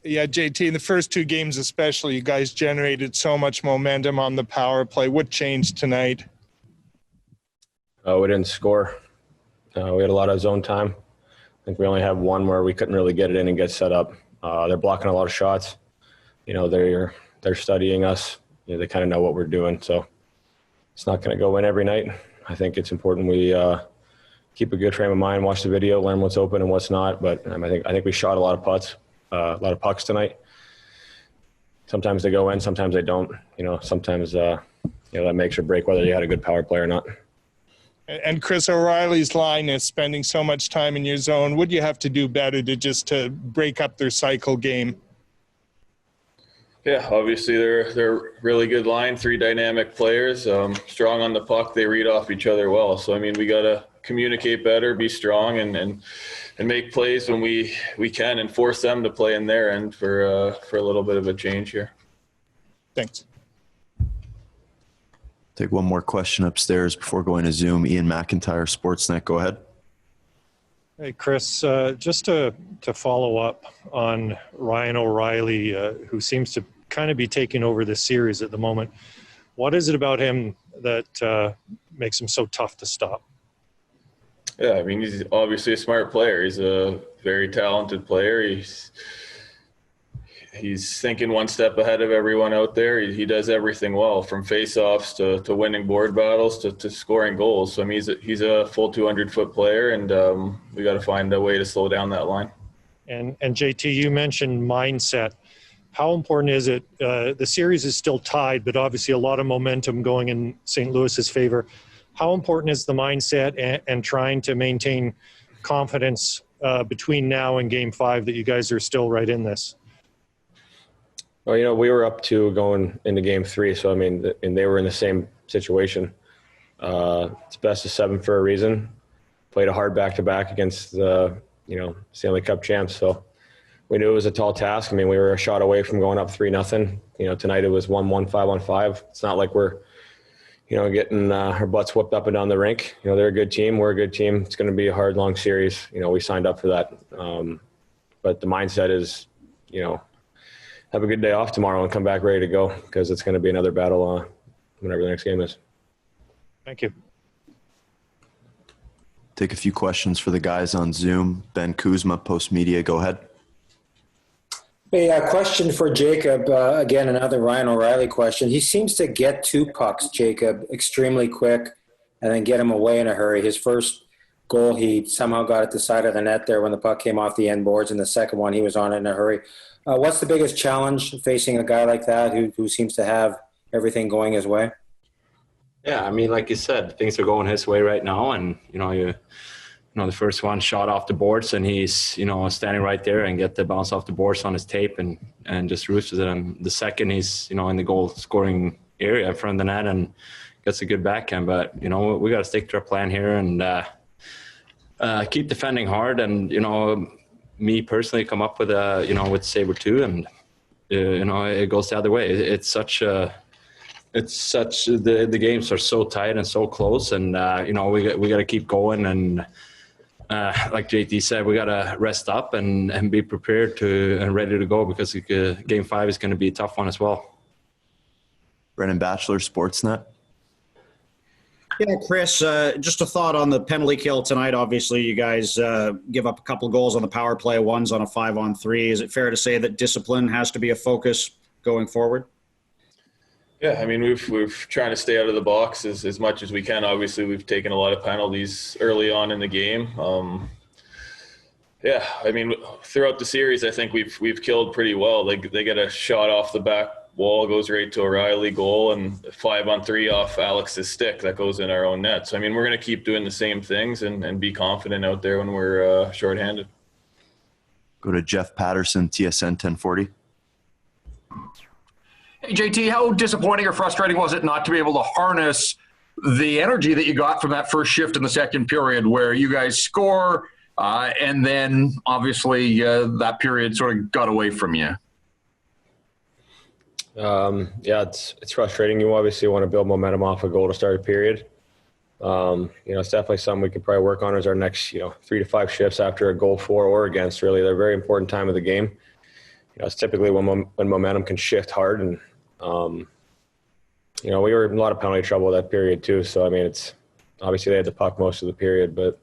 Yeah, JT, in the first two games especially, you guys generated so much momentum on the power play. What changed tonight? We didn't score. We had a lot of zone time. I think we only had one where we couldn't really get it in and get set up. They're blocking a lot of shots. They're studying us. They kind of know what we're doing. So it's not going to go in every night. I think it's important we keep a good frame of mind, watch the video, learn what's open and what's not. But I think we shot a lot of pucks tonight. Sometimes they go in, sometimes they don't. Sometimes that makes or break whether you had a good power play or not. And Chris, O'Reilly's line is spending so much time in your zone. What do you have to do better to break up their cycle game? Yeah, obviously they're a really good line, three dynamic players, strong on the puck. They read off each other well. So, we got to communicate better, be strong, and make plays when we can and force them to play in their end for a little bit of a change here. Thanks. Take one more question upstairs before going to Zoom. Ian McIntyre, Sportsnet. Go ahead. Hey, Chris, just to follow up on Ryan O'Reilly, who seems to kind of be taking over this series at the moment. What is it about him that makes him so tough to stop? Yeah, he's obviously a smart player. He's a very talented player. He's thinking one step ahead of everyone out there. He does everything well, from face-offs to winning board battles to scoring goals. So, he's a full 200-foot player, and we got to find a way to slow down that line. And JT, you mentioned mindset. How important is it? The series is still tied, but obviously a lot of momentum going in St. Louis's favor. How important is the mindset and trying to maintain confidence between now and Game 5 that you guys are still right in this? Well, we were up 2 going into Game 3, so and they were in the same situation. It's best of 7 for a reason. Played a hard back-to-back against the Stanley Cup champs, so we knew it was a tall task. We were a shot away from going up 3-0. Tonight it was 1-1, 5-on-5. It's not like we're getting our butts whooped up and down the rink. They're a good team. We're a good team. It's going to be a hard, long series. We signed up for that. But the mindset is, have a good day off tomorrow and come back ready to go, because it's going to be another battle whenever the next game is. Thank you. Take a few questions for the guys on Zoom. Ben Kuzma, Post Media, go ahead. Hey, a question for Jacob. Again, another Ryan O'Reilly question. He seems to get 2 pucks, Jacob, extremely quick and then get him away in a hurry. His first goal, he somehow got at the side of the net there when the puck came off the end boards, and the second one, he was on it in a hurry. What's the biggest challenge facing a guy like that who seems to have everything going his way? Yeah, like you said, things are going his way right now, and the first one shot off the boards, and he's standing right there and get the bounce off the boards on his tape and just roosters it. And the second, he's in the goal scoring area in front of the net and gets a good backhand. But we got to stick to our plan here and keep defending hard, and me personally come up with with Sabre 2, and it goes the other way. The games are so tight and so close, and we got to keep going, and like JT said, we got to rest up and be prepared and ready to go, because Game 5 is going to be a tough one as well. Brennan Batchelor, Sportsnet. Yeah, Chris, just a thought on the penalty kill tonight. Obviously, you guys give up a couple of goals on the power play, one's on a 5-on-3. Is it fair to say that discipline has to be a focus going forward? Yeah, we're trying to stay out of the box as much as we can. Obviously, we've taken a lot of penalties early on in the game. Throughout the series, I think we've killed pretty well. They get a shot off the back wall, goes right to O'Reilly goal, and 5-on-3 off Alex's stick that goes in our own net. So, we're going to keep doing the same things and be confident out there when we're shorthanded. Go to Jeff Patterson, TSN 1040. Hey, JT, how disappointing or frustrating was it not to be able to harness the energy that you got from that first shift in the second period, where you guys score and then obviously that period sort of got away from you? It's frustrating. You obviously want to build momentum off a goal to start a period. It's definitely something we could probably work on as our next, 3 to 5 shifts after a goal for or against. Really, they're a very important time of the game. it's typically when momentum can shift hard. And, we were in a lot of penalty trouble that period too. So, I mean, it's obviously they had the puck most of the period, but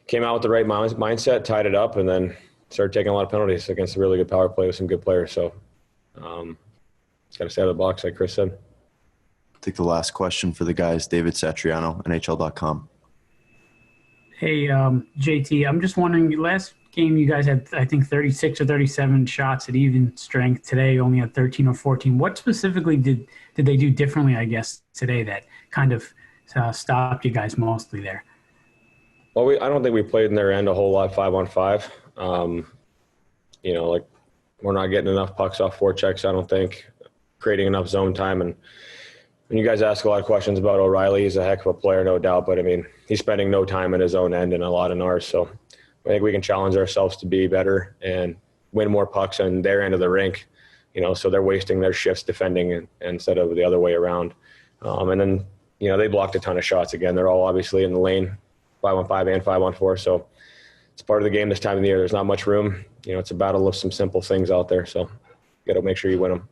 came out with the right mindset, tied it up, and then started taking a lot of penalties against a really good power play with some good players. So, it's got to stay out of the box, like Chris said. Take the last question for the guys. David Satriano, NHL.com. Hey, JT, I'm just wondering, last game you guys had, I think, 36 or 37 shots at even strength. Today only had 13 or 14. What specifically did they do differently, I guess, today that kind of stopped you guys mostly there? Well, I don't think we played in their end a whole lot 5-on-5. We're not getting enough pucks off forechecks, I don't think, creating enough zone time. And when you guys ask a lot of questions about O'Reilly, he's a heck of a player, no doubt. But, I mean, he's spending no time in his own end and a lot in ours. So I think we can challenge ourselves to be better and win more pucks on their end of the rink, so they're wasting their shifts defending instead of the other way around. And then, they blocked a ton of shots again. They're all obviously in the lane, 5-on-5 and 5-on-4. So it's part of the game this time of the year. There's not much room. It's a battle of some simple things out there. So you got to make sure you win them.